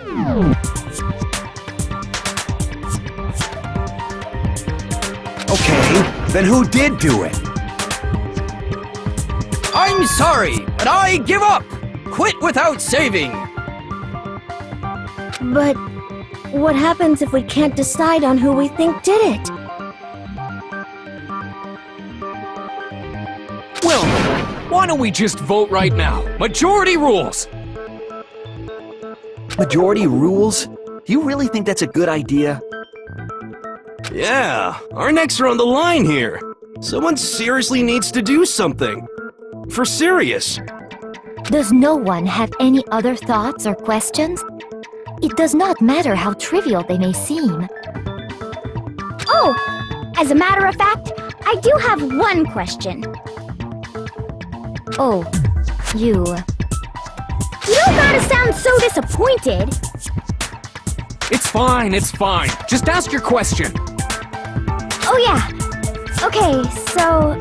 Okay, then who did do it? I'm sorry, but I give up! Quit without saving! But what happens if we can't decide on who we think did it? Well, why don't we just vote right now? Majority rules! Majority rules? Do you really think that's a good idea? Yeah, our necks are on the line here. Someone seriously needs to do something. For serious. Does no one have any other thoughts or questions? It does not matter how trivial they may seem. Oh, as a matter of fact, I do have one question. Oh, you... You don't gotta sound so disappointed. It's fine, it's fine. Just ask your question. Oh yeah. Okay, so,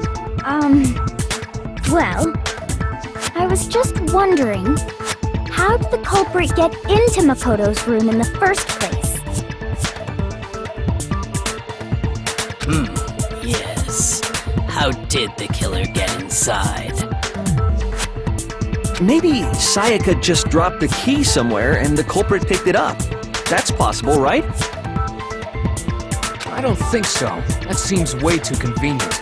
well, I was just wondering, how did the culprit get into Makoto's room in the first place? Yes. How did the killer get inside? Maybe Sayaka just dropped the key somewhere and the culprit picked it up. That's possible, right? I don't think so. That seems way too convenient.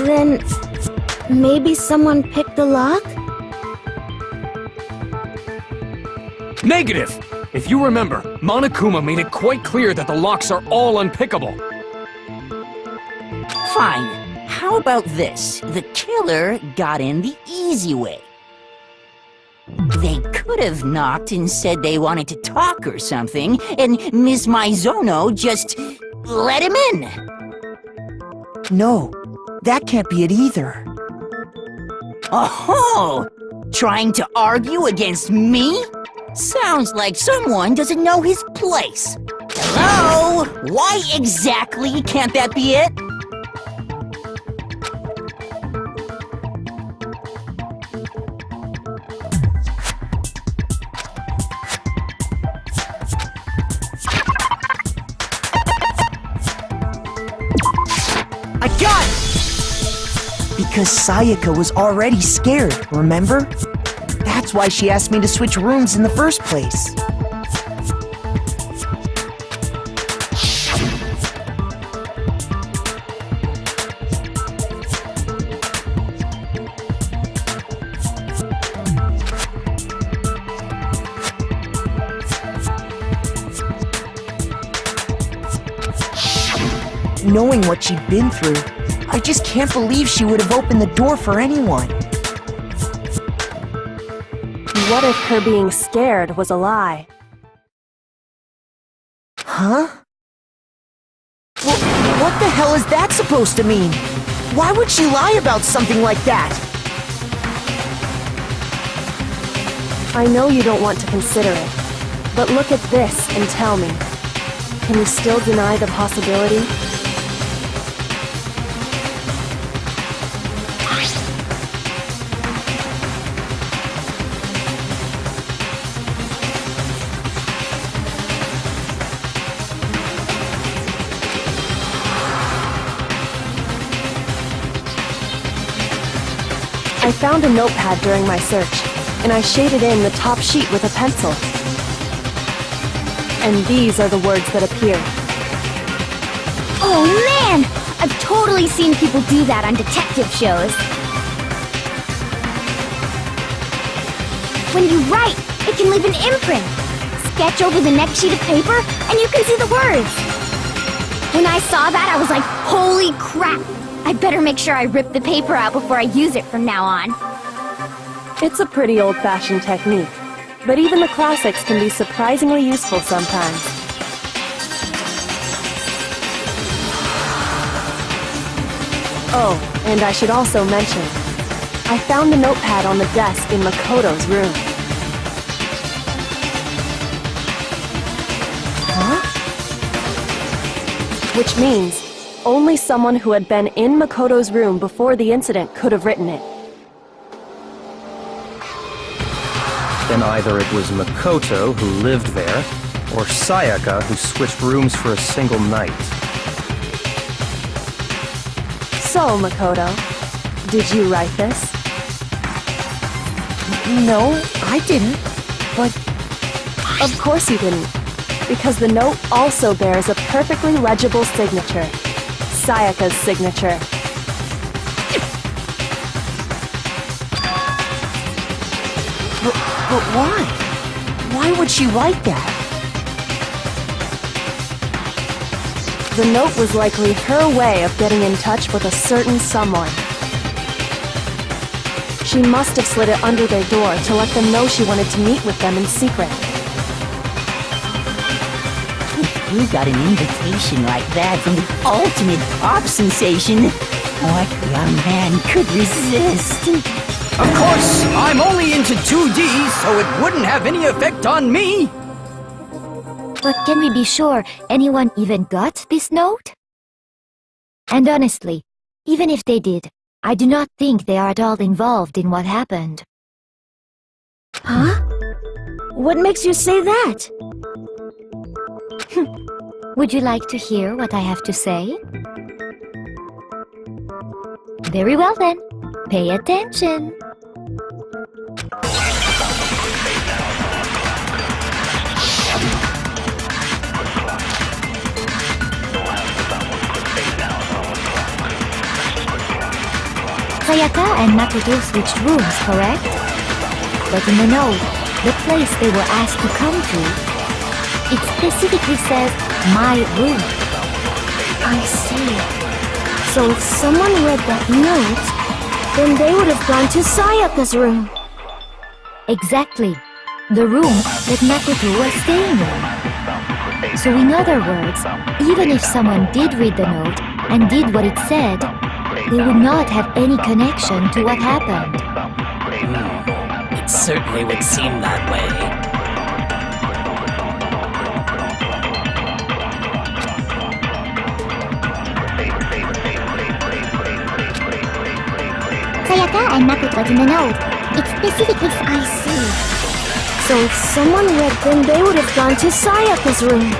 Then... maybe someone picked the lock? Negative! If you remember, Monokuma made it quite clear that the locks are all unpickable. Fine. How about this? The killer got in the easy way. They could have knocked and said they wanted to talk or something, and Ms. Maizono just let him in. No, that can't be it either. Oh, trying to argue against me? Sounds like someone doesn't know his place. Hello? Why exactly can't that be it? I got it! Because Sayaka was already scared, remember? That's why she asked me to switch rooms in the first place. Knowing what she'd been through, I just can't believe she would have opened the door for anyone. What if her being scared was a lie? Huh? Well, what the hell is that supposed to mean? Why would she lie about something like that? I know you don't want to consider it, but look at this and tell me. Can you still deny the possibility? I found a notepad during my search, and I shaded in the top sheet with a pencil. And these are the words that appear. Oh man! I've totally seen people do that on detective shows. When you write, it can leave an imprint. Sketch over the next sheet of paper, and you can see the words. When I saw that, I was like, holy crap! I'd better make sure I rip the paper out before I use it from now on. It's a pretty old-fashioned technique, but even the classics can be surprisingly useful sometimes. Oh, and I should also mention, I found the notepad on the desk in Makoto's room. Huh? Which means, only someone who had been in Makoto's room before the incident could have written it. then either it was Makoto who lived there, or Sayaka who switched rooms for a single night. So, Makoto, did you write this? No, I didn't. But Of course you didn't, because the note also bears a perfectly legible signature. Sayaka's signature. But why? Why would she write that? The note was likely her way of getting in touch with a certain someone. She must have slid it under their door to let them know she wanted to meet with them in secret. You got an invitation like that from the ultimate pop sensation. What young man could resist? Of course, I'm only into 2D, so it wouldn't have any effect on me. But can we be sure anyone even got this note? And honestly, even if they did, I do not think they are at all involved in what happened. Huh? What makes you say that? Would you like to hear what I have to say? Very well then, pay attention. Sayaka and Makoto switched rooms, correct? But in the note, the place they were asked to come to, it specifically says, my room. I see. So if someone read that note, then they would have gone to Sayaka's room. Exactly. The room that Makoto was staying in. So in other words, even if someone did read the note and did what it said, they would not have any connection to what happened. It certainly would seem that way. Sayaka and Makoto in the note. It specifically I see. So if someone read them, they would have gone to Sayaka's room.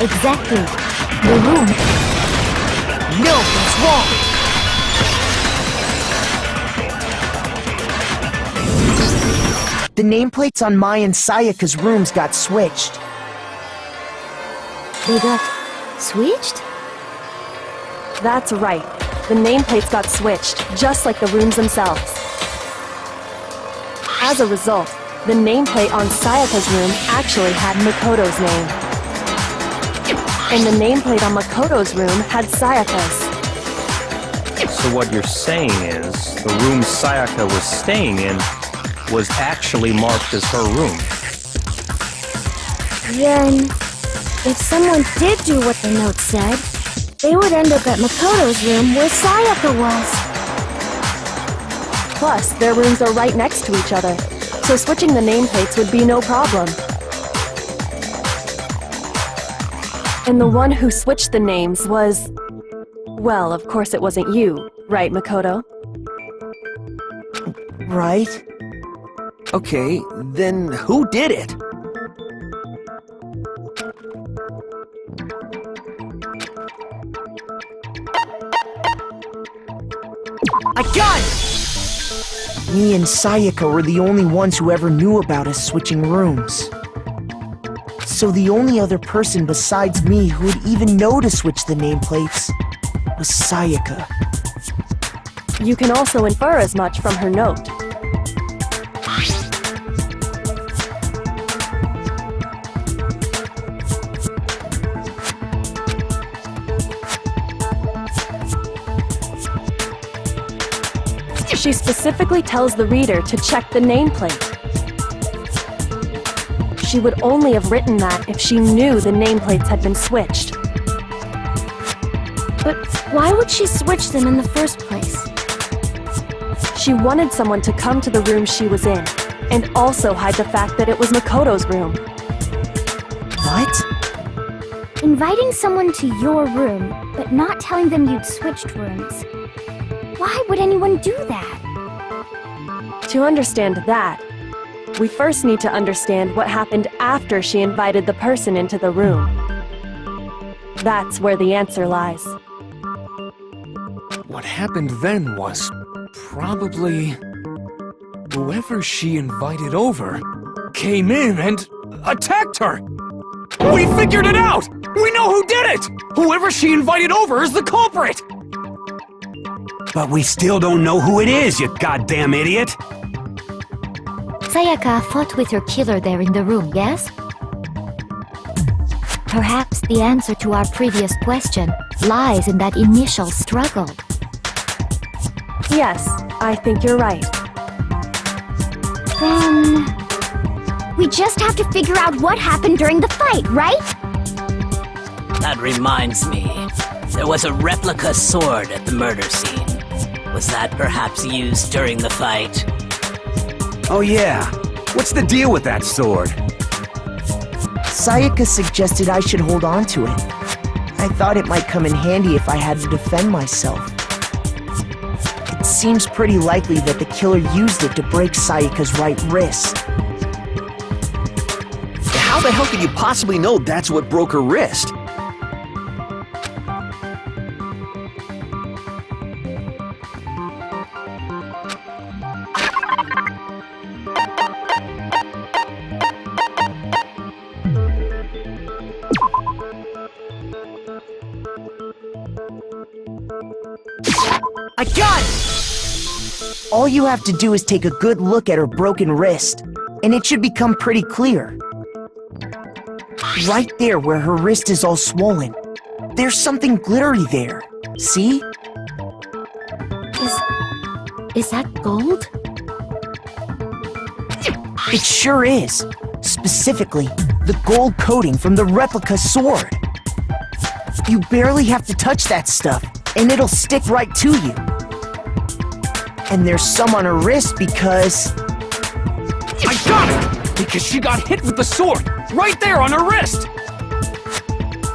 Exactly. The room. No, that's wrong! The nameplates on Mai and Sayaka's rooms got switched. They got switched? That's right. The nameplates got switched, just like the rooms themselves. As a result, the nameplate on Sayaka's room actually had Makoto's name. And the nameplate on Makoto's room had Sayaka's. So what you're saying is, the room Sayaka was staying in was actually marked as her room. Then, if someone did do what the note said, they would end up at Makoto's room where Sayaka was. Plus, their rooms are right next to each other, so switching the nameplates would be no problem. And the one who switched the names was... Well, of course it wasn't you, right, Makoto? Right? Okay, then who did it? I got it! Me and Sayaka were the only ones who ever knew about us switching rooms. So the only other person besides me who would even know to switch the nameplates was Sayaka. You can also infer as much from her note. She specifically tells the reader to check the nameplate. She would only have written that if she knew the nameplates had been switched. But why would she switch them in the first place? She wanted someone to come to the room she was in, and also hide the fact that it was Makoto's room. What? Inviting someone to your room, but not telling them you'd switched rooms. Why would anyone do that? To understand that, We first need to understand what happened after she invited the person into the room. That's where the answer lies. What happened then was probably whoever she invited over came in and attacked her. We figured it out! We know who did it! Whoever she invited over is the culprit! But we still don't know who it is, you goddamn idiot! Sayaka fought with her killer there in the room, yes? Perhaps the answer to our previous question lies in that initial struggle. Yes, I think you're right. Then... we just have to figure out what happened during the fight, right? That reminds me. There was a replica sword at the murder scene. Was that perhaps used during the fight? Oh yeah, what's the deal with that sword? Sayaka suggested I should hold on to it. I thought it might come in handy if I had to defend myself. It seems pretty likely that the killer used it to break Sayaka's right wrist. How the hell could you possibly know that's what broke her wrist? I got it! All you have to do is take a good look at her broken wrist, and it should become pretty clear. Right there where her wrist is all swollen, there's something glittery there. See? Is that gold? It sure is. Specifically, the gold coating from the replica sword. You barely have to touch that stuff, and it'll stick right to you. And there's some on her wrist because... I got it! Because she got hit with the sword, right there on her wrist!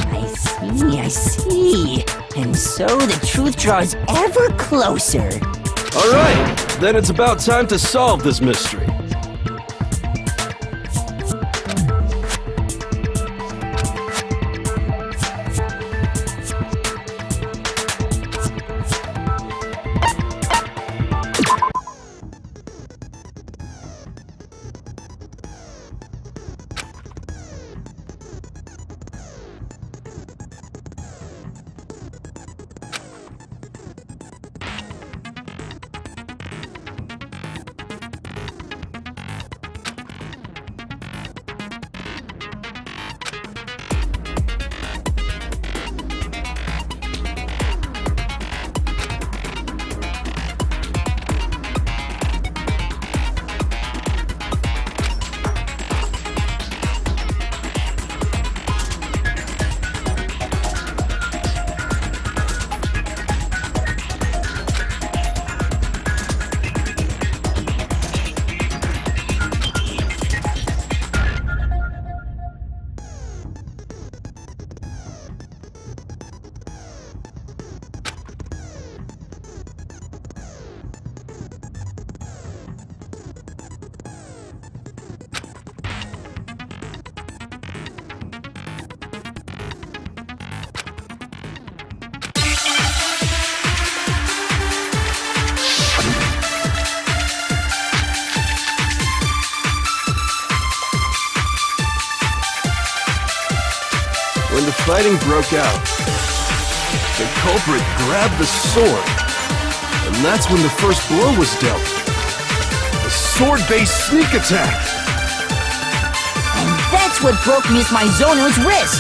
I see. And so the truth draws ever closer. Alright, then it's about time to solve this mystery. When the fighting broke out, the culprit grabbed the sword, and that's when the first blow was dealt. A sword-based sneak attack! And that's what broke Miss Maizono's wrist!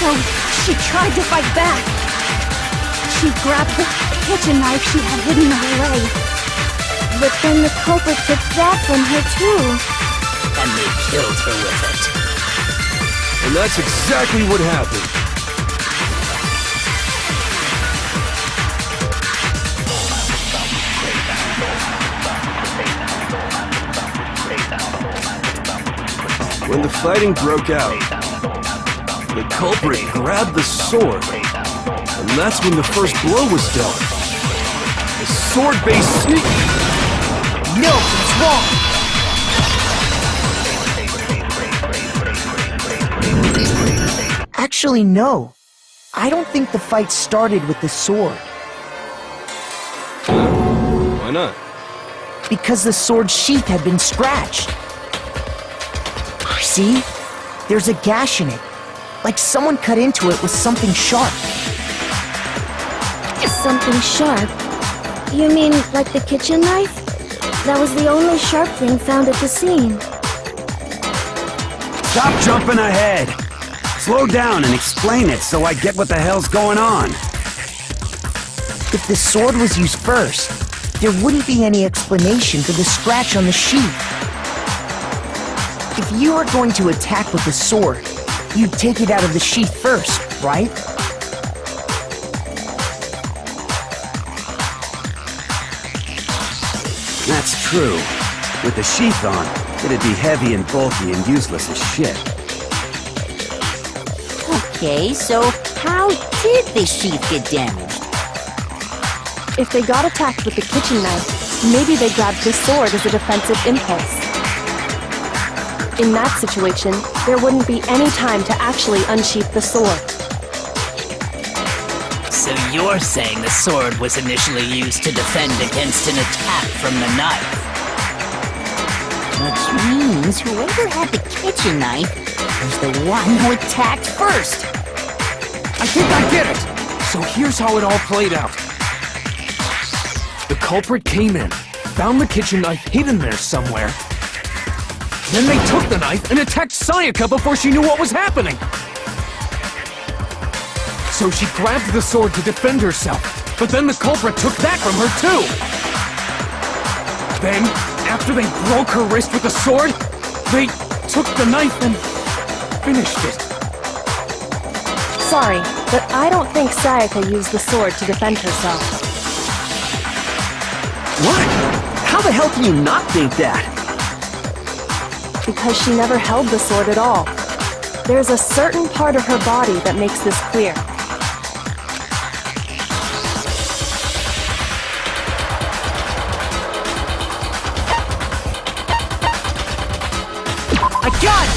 So, she tried to fight back. She grabbed the kitchen knife she had hidden in her leg. But then the culprit took that from her too. And they killed her with it. And that's exactly what happened. When the fighting broke out, the culprit grabbed the sword, and that's when the first blow was dealt. A sword-based sneak... No, it's wrong! Actually, no. I don't think the fight started with the sword. Why not? Because the sword's sheath had been scratched. See? There's a gash in it. Like someone cut into it with something sharp. Something sharp? You mean like the kitchen knife? That was the only sharp thing found at the scene. Stop jumping ahead! Slow down and explain it so I get what the hell's going on. If the sword was used first, there wouldn't be any explanation for the scratch on the sheath. If you were going to attack with the sword, you'd take it out of the sheath first, right? That's true. With the sheath on, it'd be heavy and bulky and useless as shit. Okay, so how did the sheath get damaged? If they got attacked with the kitchen knife, maybe they grabbed the sword as a defensive impulse. In that situation, there wouldn't be any time to actually unsheath the sword. So you're saying the sword was initially used to defend against an attack from the knife? Which means whoever had the kitchen knife was the one who attacked first. I think I get it! So here's how it all played out. The culprit came in, found the kitchen knife hidden there somewhere. Then they took the knife and attacked Sayaka before she knew what was happening. So she grabbed the sword to defend herself, but then the culprit took that from her too. Then, after they broke her wrist with the sword, they took the knife and finished it. Sorry, but I don't think Sayaka used the sword to defend herself. What? How the hell can you not think that? Because she never held the sword at all. There's a certain part of her body that makes this clear. I got it!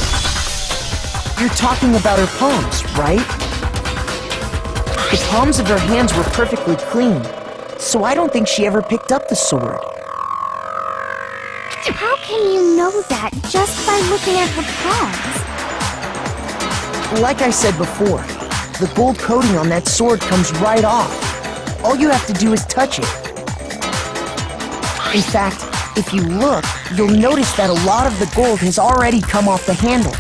You're talking about her palms, right? The palms of her hands were perfectly clean, so I don't think she ever picked up the sword. How can you know that just by looking at her palms? Like I said before, the gold coating on that sword comes right off. All you have to do is touch it. In fact, if you look, you'll notice that a lot of the gold has already come off the handle.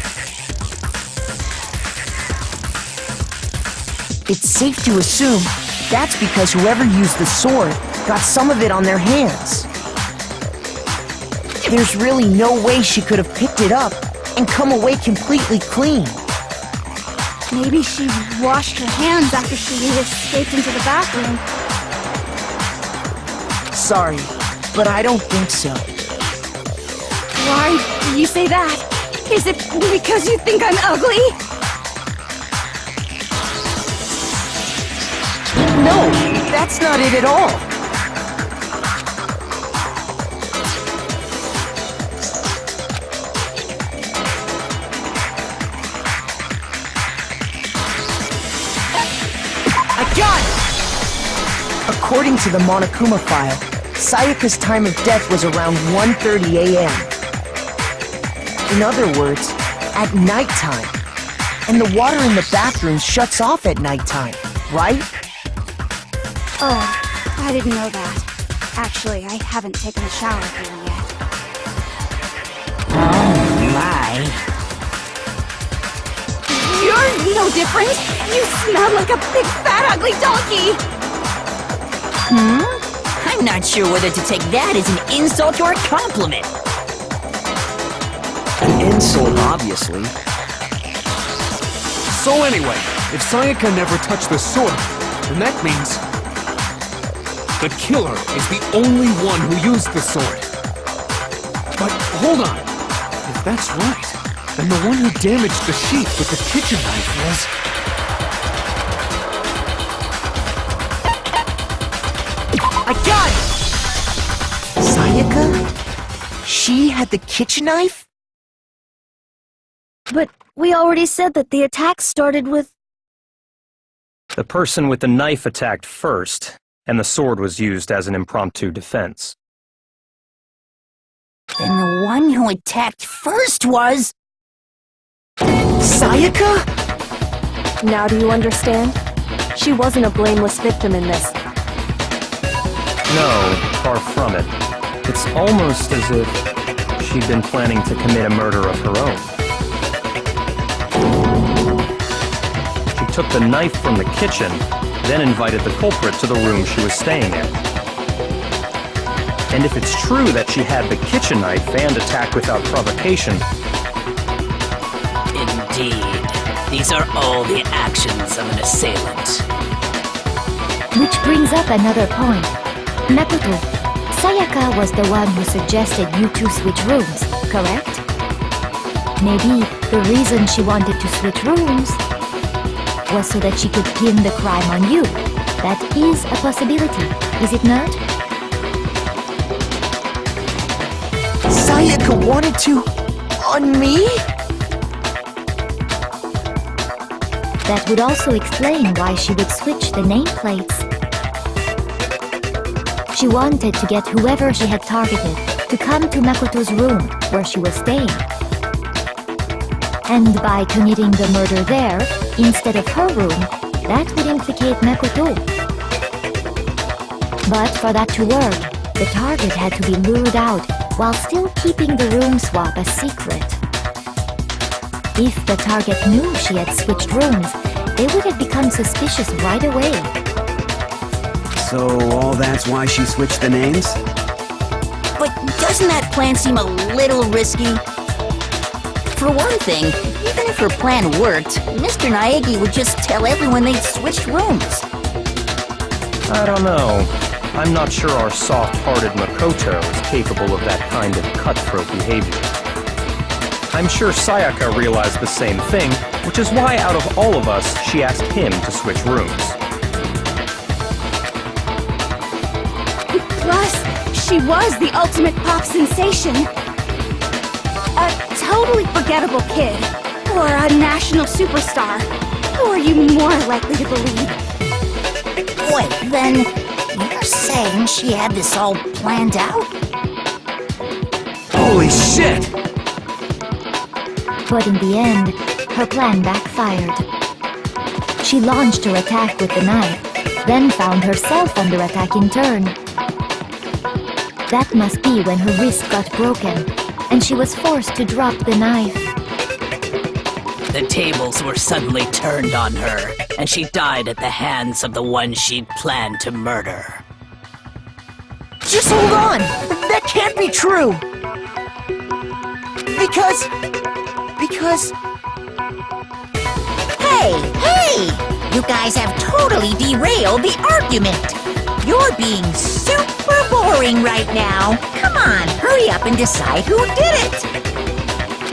It's safe to assume that's because whoever used the sword got some of it on their hands. There's really no way she could have picked it up and come away completely clean. Maybe she washed her hands after she escaped into the bathroom. Sorry, but I don't think so. Why do you say that? Is it because you think I'm ugly? No, that's not it at all. I got it! According to the Monokuma file, Sayaka's time of death was around 1:30 a.m. In other words, at nighttime. And the water in the bathroom shuts off at nighttime, right? Oh, I didn't know that. Actually, I haven't taken a shower here yet. Oh my. You're no different! You smell like a big fat ugly donkey! I'm not sure whether to take that as an insult or a compliment. An insult, obviously. So anyway, if Sayaka never touched the sword, then that means the killer is the only one who used the sword. But hold on. If that's right, then the one who damaged the sheath with the kitchen knife was... I got it! Sayaka? She had the kitchen knife? But we already said that the attack started with The person with the knife attacked first, and the sword was used as an impromptu defense. Then the one who attacked first was... Sayaka? Now do you understand? She wasn't a blameless victim in this. No, far from it. It's almost as if she'd been planning to commit a murder of her own. She took the knife from the kitchen, then invited the culprit to the room she was staying in. And if it's true that she had the kitchen knife and attacked without provocation... Indeed. These are all the actions of an assailant. Which brings up another point. Makoto, Sayaka was the one who suggested you two switch rooms, correct? Maybe the reason she wanted to switch rooms was so that she could pin the crime on you. That is a possibility, is it not? Sayaka wanted to... on me? That would also explain why she would switch the nameplates. She wanted to get whoever she had targeted to come to Makoto's room where she was staying. And by committing the murder there, instead of her room, that would implicate Makoto. But for that to work, the target had to be lured out while still keeping the room swap a secret. If the target knew she had switched rooms, they would have become suspicious right away. So all that's why she switched the names? But doesn't that plan seem a little risky? For one thing, even if her plan worked, Mr. Naegi would just tell everyone they'd switched rooms. I don't know. I'm not sure our soft-hearted Makoto is capable of that kind of cutthroat behavior. I'm sure Sayaka realized the same thing, which is why out of all of us, she asked him to switch rooms. Plus, she was the ultimate pop sensation. A totally forgettable kid. Or a national superstar. Who are you more likely to believe? Wait, then you're saying she had this all planned out? Holy shit! But in the end, her plan backfired. She launched her attack with the knife, then found herself under attack in turn. That must be when her wrist got broken, and she was forced to drop the knife. The tables were suddenly turned on her, and she died at the hands of the one she'd planned to murder. Just hold on! That can't be true! Because... Hey! You guys have totally derailed the argument! You're being super boring right now! Come on, hurry up and decide who did it!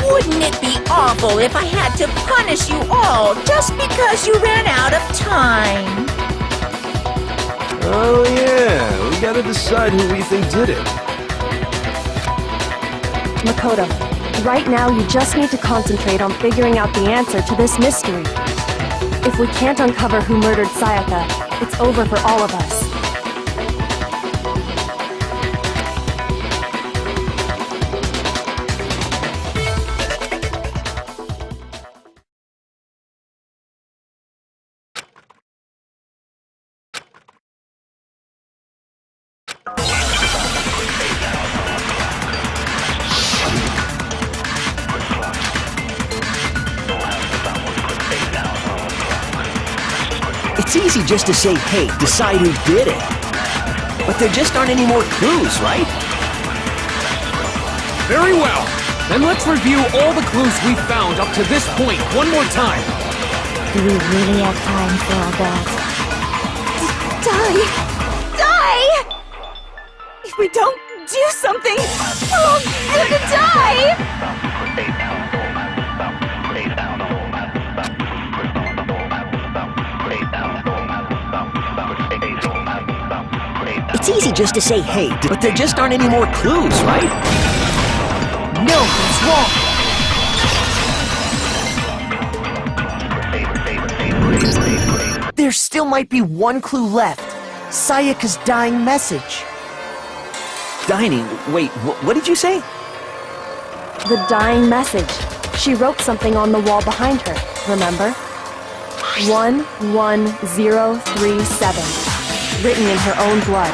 Wouldn't it be awful if I had to punish you all just because you ran out of time? Oh yeah, we gotta decide who we think did it. Makoto, right now you just need to concentrate on figuring out the answer to this mystery. If we can't uncover who murdered Sayaka, it's over for all of us. It's easy just to say, hey, decide who did it. But there just aren't any more clues, right? Very well. Then let's review all the clues we've found up to this point one more time. Do we really have time for all that? Die! If we don't do something, we're all gonna die! It's easy just to say, hey, but there just aren't any more clues, right? No, it's wrong! There's still still might be one clue left. Sayaka's dying message. Dining? Wait, what did you say? The dying message. She wrote something on the wall behind her, remember? 11037. Written in her own blood.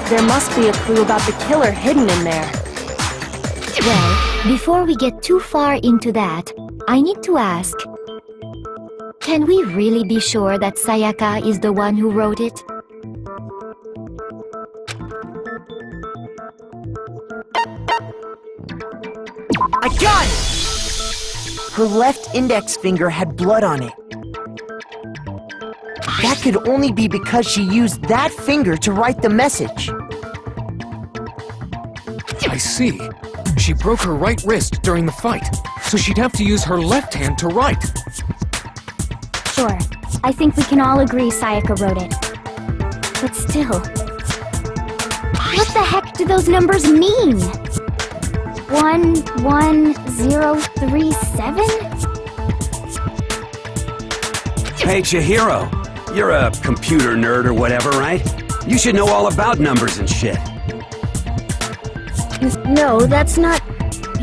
There must be a clue about the killer hidden in there. Well, before we get too far into that, I need to ask, can we really be sure that Sayaka is the one who wrote it? I got it! Her left index finger had blood on it. That could only be because she used that finger to write the message. I see. She broke her right wrist during the fight, so she'd have to use her left hand to write. Sure, I think we can all agree Sayaka wrote it. But still... what the heck do those numbers mean? 11037? Hey, Chihiro. You're a computer nerd or whatever, right? You should know all about numbers and shit. No, that's not...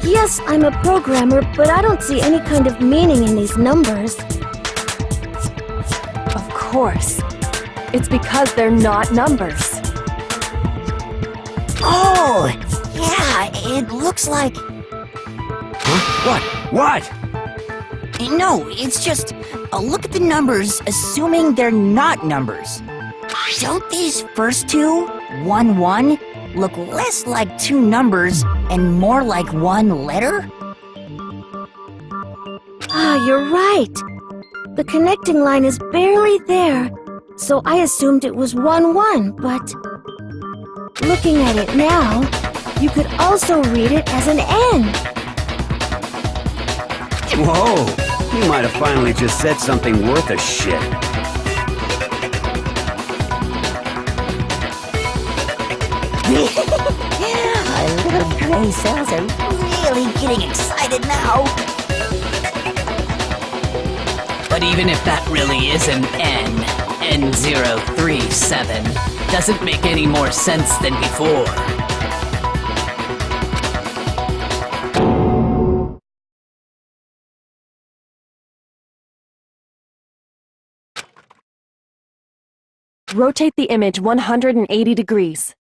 Yes, I'm a programmer, but I don't see any kind of meaning in these numbers. Of course. It's because they're not numbers. Oh! Yeah, it looks like... Huh? What? No, it's just... look at the numbers, assuming they're not numbers. Don't these first two, 1-1, look less like two numbers and more like one letter? Ah, you're right. The connecting line is barely there, so I assumed it was 1-1, but... looking at it now, you could also read it as an N. Whoa! You might have finally just said something worth a shit. Our little gray cells are really getting excited now. But even if that really is an N037, doesn't make any more sense than before. Rotate the image 180 degrees.